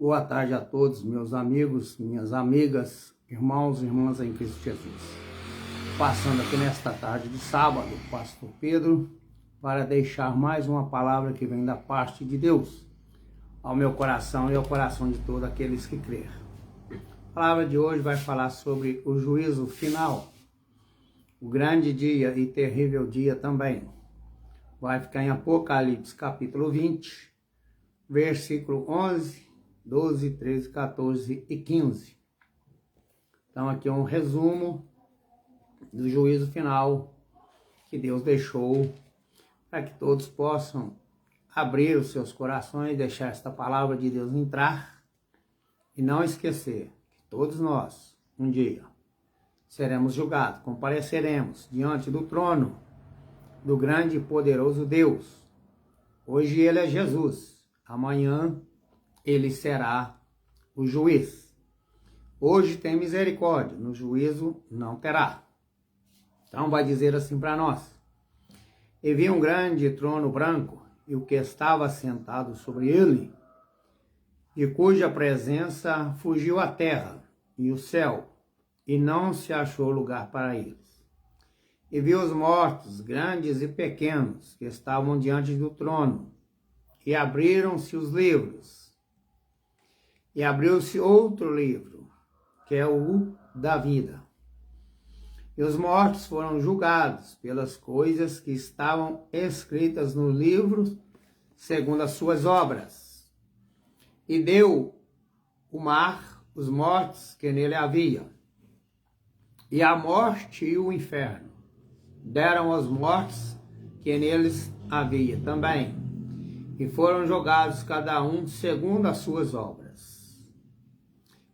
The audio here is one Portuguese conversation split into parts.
Boa tarde a todos, meus amigos, minhas amigas, irmãos e irmãs em Cristo Jesus. Passando aqui nesta tarde de sábado, Pastor Pedro, para deixar mais uma palavra que vem da parte de Deus ao meu coração e ao coração de todos aqueles que crêem. A palavra de hoje vai falar sobre o juízo final, o grande dia e terrível dia também. Vai ficar em Apocalipse capítulo 20, versículo 11, 12, 13, 14 e 15. Então aqui é um resumo do juízo final que Deus deixou para que todos possam abrir os seus corações, deixar esta palavra de Deus entrar e não esquecer que todos nós, um dia, seremos julgados, compareceremos diante do trono do grande e poderoso Deus. Hoje ele é Jesus, amanhã ele será o juiz. Hoje tem misericórdia, no juízo não terá. Então vai dizer assim para nós: e vi um grande trono branco, e o que estava sentado sobre ele, de cuja presença fugiu a terra e o céu, e não se achou lugar para eles. E vi os mortos, grandes e pequenos, que estavam diante do trono, e abriram-se os livros. E abriu-se outro livro, que é o da vida. E os mortos foram julgados pelas coisas que estavam escritas no livro, segundo as suas obras. E deu o mar os mortos que nele havia. E a morte e o inferno deram aos mortos que neles havia também. E foram jogados cada um segundo as suas obras.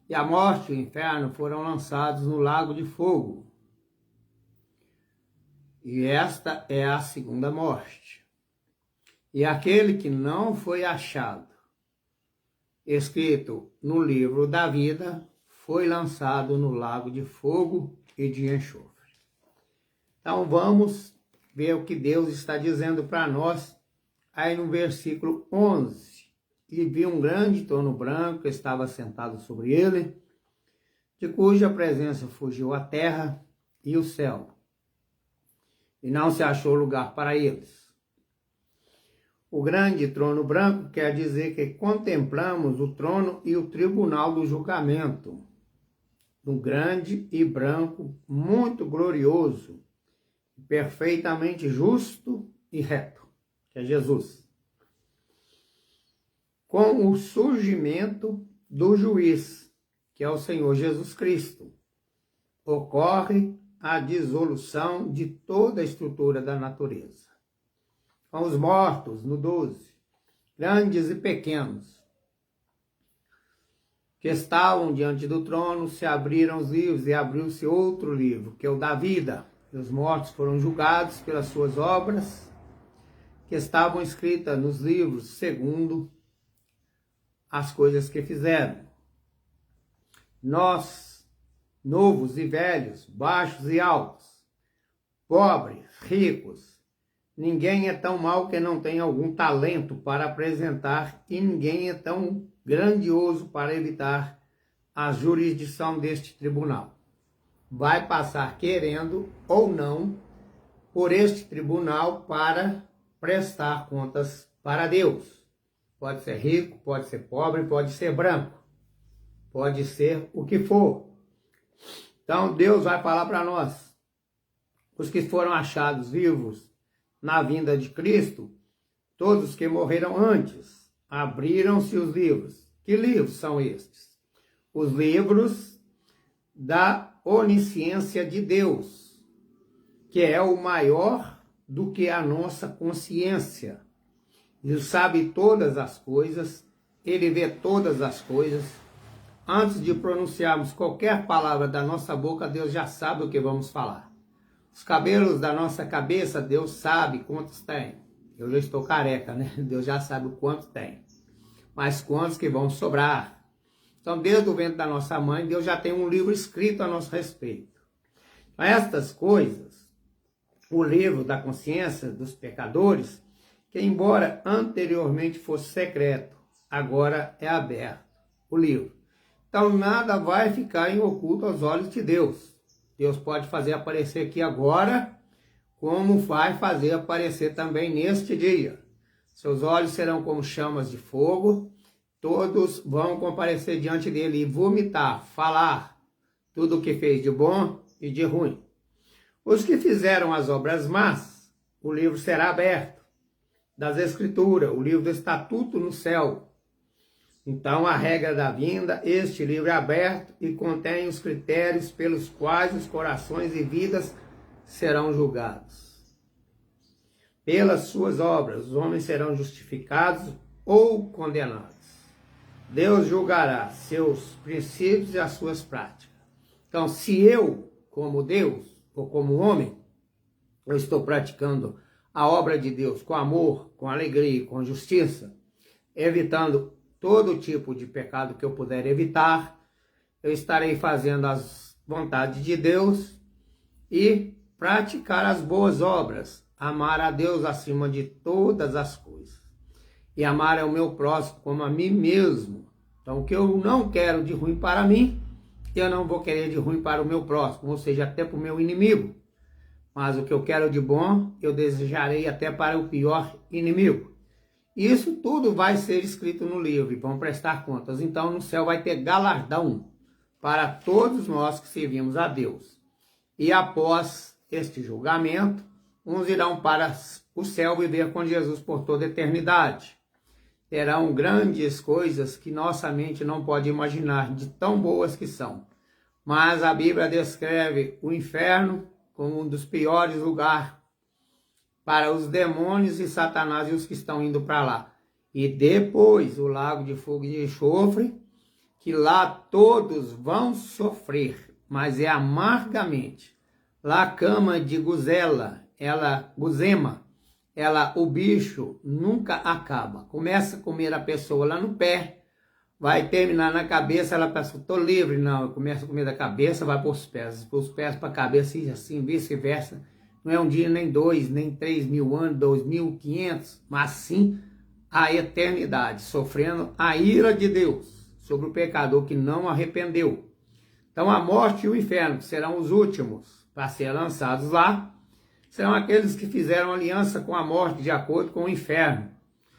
E a morte e o inferno foram lançados no lago de fogo. E esta é a segunda morte. E aquele que não foi achado, escrito no livro da vida, foi lançado no lago de fogo e de enxofre. Então vamos ver o que Deus está dizendo para nós aí no versículo 11. E vi um grande trono branco que estava sentado sobre ele, de cuja presença fugiu a terra e o céu, e não se achou lugar para eles. O grande trono branco quer dizer que contemplamos o trono e o tribunal do julgamento, um grande e branco, muito glorioso, perfeitamente justo e reto, que é Jesus. Com o surgimento do juiz, que é o Senhor Jesus Cristo, ocorre a dissolução de toda a estrutura da natureza. Com os mortos, no 12, grandes e pequenos, que estavam diante do trono, se abriram os livros e abriu-se outro livro, que é o da vida. E os mortos foram julgados pelas suas obras, que estavam escritas nos livros segundo as coisas que fizeram. Nós, novos e velhos, baixos e altos, pobres, ricos, ninguém é tão mau que não tenha algum talento para apresentar, e ninguém é tão grandioso para evitar a jurisdição deste tribunal. Vai passar querendo ou não por este tribunal para prestar contas para Deus. Pode ser rico, pode ser pobre, pode ser branco, pode ser o que for. Então Deus vai falar para nós, os que foram achados vivos na vinda de Cristo, todos os que morreram antes, abriram-se os livros. Que livros são estes? Os livros da onisciência de Deus, que é o maior do que a nossa consciência. Ele sabe todas as coisas, ele vê todas as coisas. Antes de pronunciarmos qualquer palavra da nossa boca, Deus já sabe o que vamos falar. Os cabelos da nossa cabeça, Deus sabe quantos tem. Eu já estou careca, né? Deus já sabe o quanto tem. Mas quantos que vão sobrar. Então, desde o ventre da nossa mãe, Deus já tem um livro escrito a nosso respeito. Então, estas coisas, o livro da consciência dos pecadores, que embora anteriormente fosse secreto, agora é aberto. o livro. Então nada vai ficar em oculto aos olhos de Deus. Deus pode fazer aparecer aqui agora, como vai fazer aparecer também neste dia. Seus olhos serão como chamas de fogo, todos vão comparecer diante dele e vomitar, falar tudo o que fez de bom e de ruim. Os que fizeram as obras más, o livro será aberto, das Escrituras, o livro do Estatuto no céu. Então, a regra da vinda, este livro é aberto e contém os critérios pelos quais os corações e vidas serão julgados. Pelas suas obras, os homens serão justificados ou condenados. Deus julgará seus princípios e as suas práticas. Então, se eu, como Deus, ou como homem, eu estou praticando a obra de Deus com amor, com alegria, com justiça, evitando todo tipo de pecado que eu puder evitar, eu estarei fazendo as vontades de Deus e praticar as boas obras, amar a Deus acima de todas as coisas. E amar o meu próximo como a mim mesmo. Então, o que eu não quero de ruim para mim, eu não vou querer de ruim para o meu próximo, ou seja, até para o meu inimigo. Mas o que eu quero de bom, eu desejarei até para o pior inimigo. Isso tudo vai ser escrito no livro e vão prestar contas. Então, no céu vai ter galardão para todos nós que servimos a Deus. E após este julgamento, uns irão para o céu viver com Jesus por toda a eternidade. Terão grandes coisas que nossa mente não pode imaginar, de tão boas que são. Mas a Bíblia descreve o inferno como um dos piores lugares para os demônios e Satanás e os que estão indo para lá. E depois o lago de fogo e de enxofre, que lá todos vão sofrer, mas é amargamente. Lá a cama de guzela, guzema, o bicho nunca acaba. Começa a comer a pessoa lá no pé, vai terminar na cabeça, ela pensa, estou livre. Não, começa a comer da cabeça, vai para os pés para a cabeça e assim vice-versa. Não é um dia, nem 2, nem 3 mil anos, 2.500, mas sim a eternidade, sofrendo a ira de Deus sobre o pecador que não arrependeu. Então a morte e o inferno, que serão os últimos para ser lançados lá, serão aqueles que fizeram aliança com a morte de acordo com o inferno.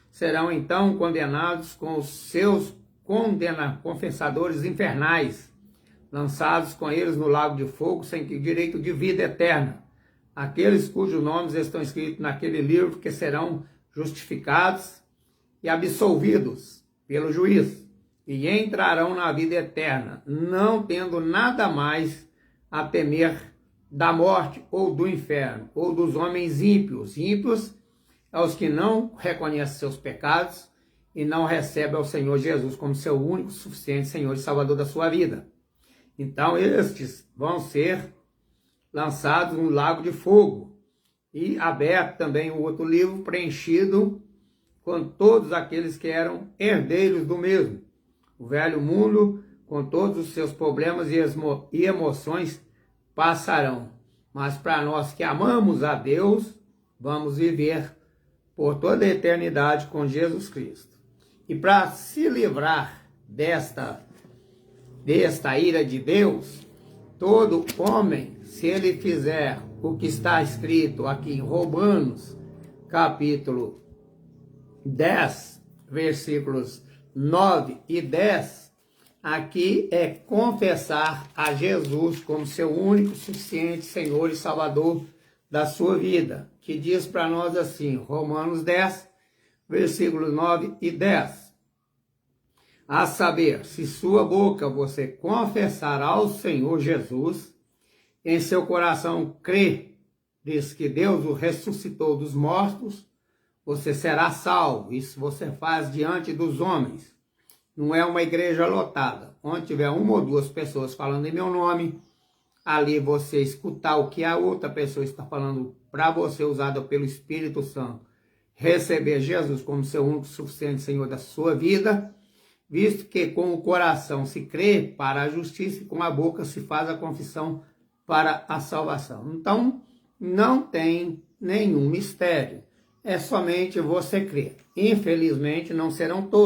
Serão então condenados com os seus confessadores infernais, lançados com eles no lago de fogo, sem direito de vida eterna. Aqueles cujos nomes estão escritos naquele livro, que serão justificados e absolvidos pelo juiz, e entrarão na vida eterna, não tendo nada mais a temer da morte ou do inferno, ou dos homens ímpios. Ímpios é os que não reconhecem seus pecados e não recebem ao Senhor Jesus como seu único, suficiente Senhor e Salvador da sua vida. Então estes vão ser lançados no lago de fogo, e aberto também o outro livro, preenchido com todos aqueles que eram herdeiros do mesmo. O velho mundo, com todos os seus problemas e emoções, passarão. Mas para nós que amamos a Deus, vamos viver por toda a eternidade com Jesus Cristo. E para se livrar desta ira de Deus, todo homem, se ele fizer o que está escrito aqui em Romanos, capítulo 10, versículos 9 e 10, aqui é confessar a Jesus como seu único, suficiente Senhor e Salvador da sua vida, que diz para nós assim, Romanos 10, versículos 9 e 10. A saber, se sua boca você confessar ao Senhor Jesus, em seu coração crê, diz que Deus o ressuscitou dos mortos, você será salvo. Isso você faz diante dos homens. Não é uma igreja lotada. Onde tiver uma ou duas pessoas falando em meu nome, ali você escutar o que a outra pessoa está falando para você, usada pelo Espírito Santo, receber Jesus como seu único suficiente Senhor da sua vida, visto que com o coração se crê para a justiça e com a boca se faz a confissão para a salvação. Então, não tem nenhum mistério. É somente você crer. Infelizmente, não serão todos.